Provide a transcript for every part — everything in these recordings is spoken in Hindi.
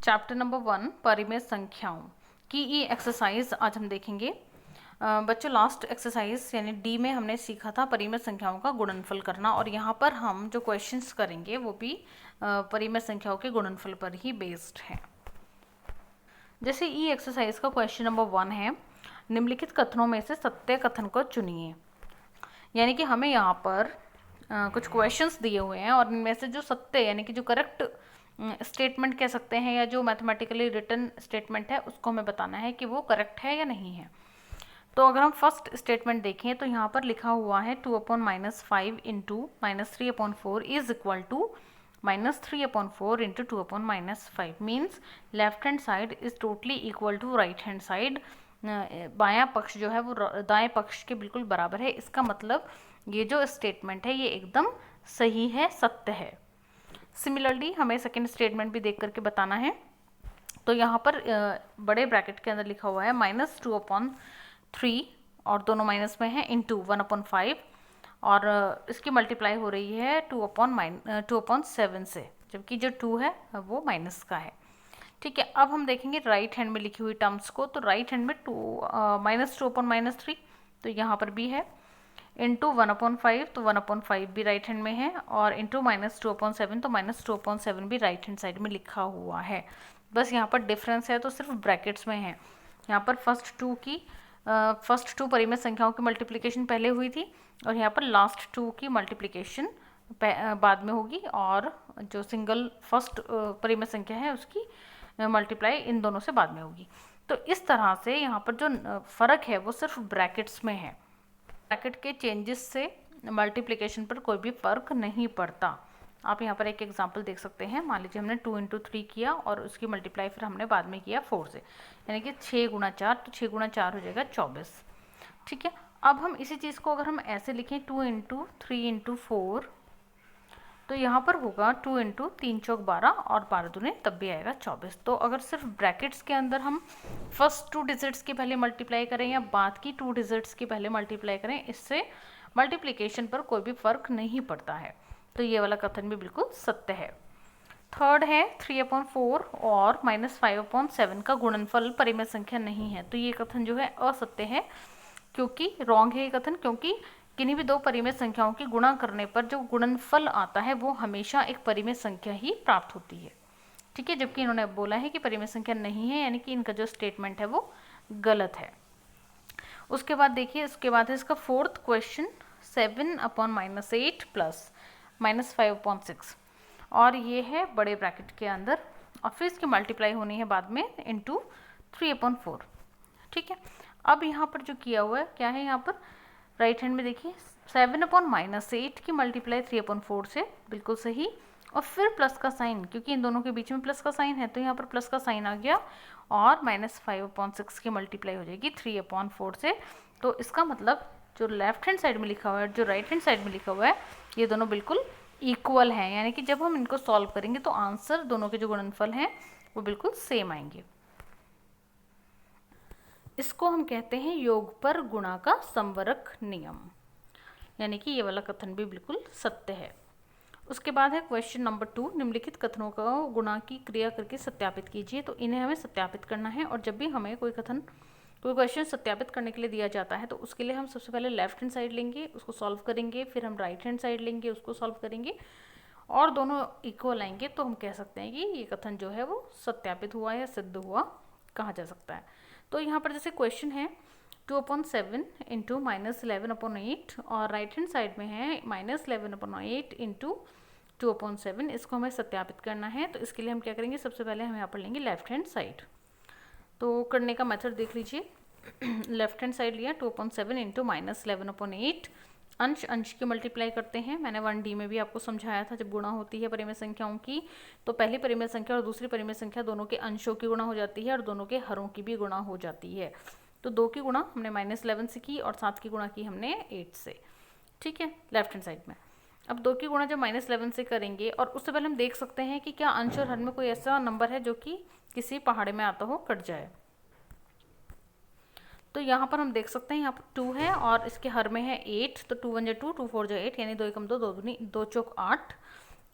चैप्टर नंबर 1 परिमेय संख्याओं की ये एक्सरसाइज आज हम देखेंगे। बच्चों लास्ट एक्सरसाइज यानी डी में हमने सीखा था परिमेय संख्याओं का गुणनफल करना, और यहाँ पर हम जो क्वेश्चंस करेंगे वो भी परिमेय संख्याओं के गुणनफल पर ही बेस्ड है। जैसे ई एक्सरसाइज का क्वेश्चन नंबर 1 है, निम्नलिखित कथनों में से सत्य कथन को चुनिए। यानी कि हमें यहाँ पर कुछ क्वेश्चंस दिए हुए हैं और इनमें से जो सत्य यानी कि जो करेक्ट स्टेटमेंट कह सकते हैं या जो मैथमेटिकली रिटन स्टेटमेंट है उसको हमें बताना है कि वो करेक्ट है या नहीं है। तो अगर हम फर्स्ट स्टेटमेंट देखें तो यहाँ पर लिखा हुआ है 2/-5 into -3/4 is equal to -3/4 into 2/-5 means left hand side is totally equal to right hand side. बायां पक्ष जो है वो दाएं पक्ष के बिल्कुल बराबर है। इसका मतलब ये जो स्टेटमेंट है ये एकदम सही है, सत्य है। सिमिलरली हमें सेकेंड स्टेटमेंट भी देख करके बताना है। तो यहाँ पर बड़े ब्रैकेट के अंदर लिखा हुआ है -2/3 और दोनों माइनस में है इंटू 1/5 और इसकी मल्टीप्लाई हो रही है 2/7 से, जबकि जो 2 है वो माइनस का है। ठीक है, अब हम देखेंगे राइट हैंड में लिखी हुई टर्म्स को। तो राइट हैंड में -2/-3 तो यहाँ पर भी है, इंटू 1/5 तो 1/5 भी राइट हैंड में है, और इंटू -2/7 तो -2/7 भी राइट हैंड साइड में लिखा हुआ है। बस यहाँ पर डिफरेंस है तो सिर्फ ब्रैकेट्स में है। यहाँ पर फर्स्ट टू परिमेय संख्याओं की मल्टीप्लिकेशन पहले हुई थी और यहाँ पर लास्ट 2 की मल्टीप्लिकेशन बाद में होगी, और जो सिंगल फर्स्ट परिमेय संख्या है उसकी मल्टीप्लाई इन दोनों से बाद में होगी। तो इस तरह से यहाँ पर जो फ़र्क है वो सिर्फ ब्रैकेट्स में है। ब्रैकेट के चेंजेस से मल्टीप्लिकेशन पर कोई भी फ़र्क नहीं पड़ता। आप यहाँ पर एक एग्जांपल देख सकते हैं। मान लीजिए हमने 2 × 3 किया और उसकी मल्टीप्लाई फिर हमने बाद में किया 4 से, यानी कि 6 × 4 तो 6 × 4 हो जाएगा 24। ठीक है, अब हम इसी चीज़ को अगर हम ऐसे लिखें 2 × 3 × 4 तो यहाँ पर होगा 2 × 3 × 12 और 12 दूने तब भी आएगा 24। तो अगर सिर्फ ब्रैकेट्स के अंदर हम फर्स्ट 2 डिजिट्स के पहले मल्टीप्लाई करें या बाद की 2 डिजिट्स के पहले मल्टीप्लाई करें, इससे मल्टीप्लिकेशन पर कोई भी फर्क नहीं पड़ता है। तो ये वाला कथन भी बिल्कुल सत्य है। थर्ड है 3/4 और -5/7 का गुणनफल परिमेय संख्या नहीं है। तो ये कथन जो है असत्य है, क्योंकि रॉन्ग है ये कथन, क्योंकि किन्हीं भी दो परिमेय संख्याओं की गुणा करने पर जो गुणनफल आता है वो हमेशा एक परिमेय संख्या ही प्राप्त होती है। ठीक है, जबकि इन्होंने बोला है कि परिमेय संख्या नहीं है, यानी कि इनका जो स्टेटमेंट है वो गलत है। उसके बाद देखिए, उसके बाद है इसका फोर्थ क्वेश्चन 7/-8 प्लस -5/6 और ये है बड़े ब्रैकेट के अंदर, और फिर इसकी मल्टीप्लाई होनी है बाद में इंटू 3/4। ठीक है, अब यहाँ पर जो किया हुआ है क्या है, यहाँ पर राइट हैंड में देखिए 7/-8 की मल्टीप्लाई 3/4 से, बिल्कुल सही, और फिर प्लस का साइन, क्योंकि इन दोनों के बीच में प्लस का साइन है तो यहाँ पर प्लस का साइन आ गया, और -5/6 की मल्टीप्लाई हो जाएगी 3/4 से। तो इसका मतलब जो लेफ्ट हैंड साइड में लिखा हुआ है जो राइट हैंड साइड में लिखा हुआ है ये दोनों बिल्कुल इक्वल हैं, यानी कि जब हम इनको सॉल्व करेंगे तो आंसर दोनों के जो गुणनफल हैं वो बिल्कुल सेम आएंगे। इसको हम कहते हैं योग पर गुणा का समवरक नियम, यानी कि ये वाला कथन भी बिल्कुल सत्य है। उसके बाद है क्वेश्चन नंबर 2, निम्नलिखित कथनों का गुणा की क्रिया करके सत्यापित कीजिए। तो इन्हें हमें सत्यापित करना है, और जब भी हमें कोई क्वेश्चन सत्यापित करने के लिए दिया जाता है तो उसके लिए हम सबसे पहले लेफ्ट हैंड साइड लेंगे, उसको सॉल्व करेंगे, फिर हम राइट हैंड साइड लेंगे, उसको सॉल्व करेंगे, और दोनों इक्वल आएंगे तो हम कह सकते हैं कि ये कथन जो है वो सत्यापित हुआ या सिद्ध हुआ कहा जा सकता है। तो यहाँ पर जैसे क्वेश्चन है 2/7 इंटू -11/8 और राइट हैंड साइड में है -11/8 इंटू 2/7, इसको हमें सत्यापित करना है। तो इसके लिए हम क्या करेंगे, सबसे पहले हम यहाँ पर लेंगे लेफ्ट हैंड साइड। तो करने का मेथड देख लीजिए। लेफ्ट हैंड साइड लिया 2/7 इंटू -11/8, अंश की मल्टीप्लाई करते हैं। मैंने 1D में भी आपको समझाया था, जब गुणा होती है परिमेय संख्याओं की तो पहली परिमेय संख्या और दूसरी परिमेय संख्या दोनों के अंशों की गुणा हो जाती है और दोनों के हरों की भी गुणा हो जाती है। तो 2 की गुणा हमने -11 से की और 7 की गुणा की हमने 8 से। ठीक है, लेफ्ट हैंड साइड में। अब 2 की गुणा जब -11 से करेंगे, और उससे पहले हम देख सकते हैं कि क्या अंश और हर में कोई ऐसा नंबर है जो कि किसी पहाड़े में आता हो कट जाए। तो यहाँ पर हम देख सकते हैं यहाँ पर 2 है और इसके हर में है 8, तो 2 × 1 = 2, 2 × 4 = 8, यानी 2 × 2 2 × 2 = 8।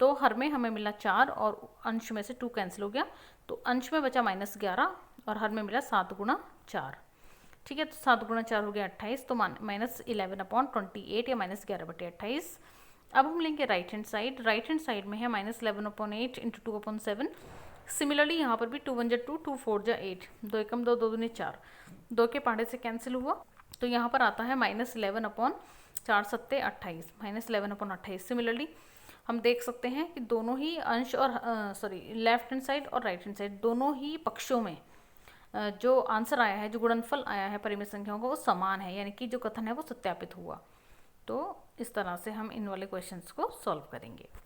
तो हर में हमें मिला 4 और अंश में से 2 कैंसिल हो गया, तो अंश में बचा -11 और हर में मिला 7 गुणा 4। ठीक है, तो 7 गुणा 4 हो गया 28, तो -11/28 या -11/28। अब हम लेंगे right hand side. Right hand side में है -11/8 इंटू 2/7। सिमिलरली यहाँ पर भी 2 1 2, 2 4 8, 2 एकम 2, 2 दूनी 4, 2 के पहाड़े से कैंसिल हुआ, तो यहाँ पर आता है -11/4 सत्ते 28, -11/28। सिमिलरली हम देख सकते हैं कि दोनों ही अंश और लेफ्ट हैंड साइड और राइट हैंड साइड दोनों ही पक्षों में जो आंसर आया है, जो गुणनफल आया है परिमित संख्याओं का, वो समान है, यानी कि जो कथन है वो सत्यापित हुआ। तो इस तरह से हम इन वाले क्वेश्चंस को सॉल्व करेंगे।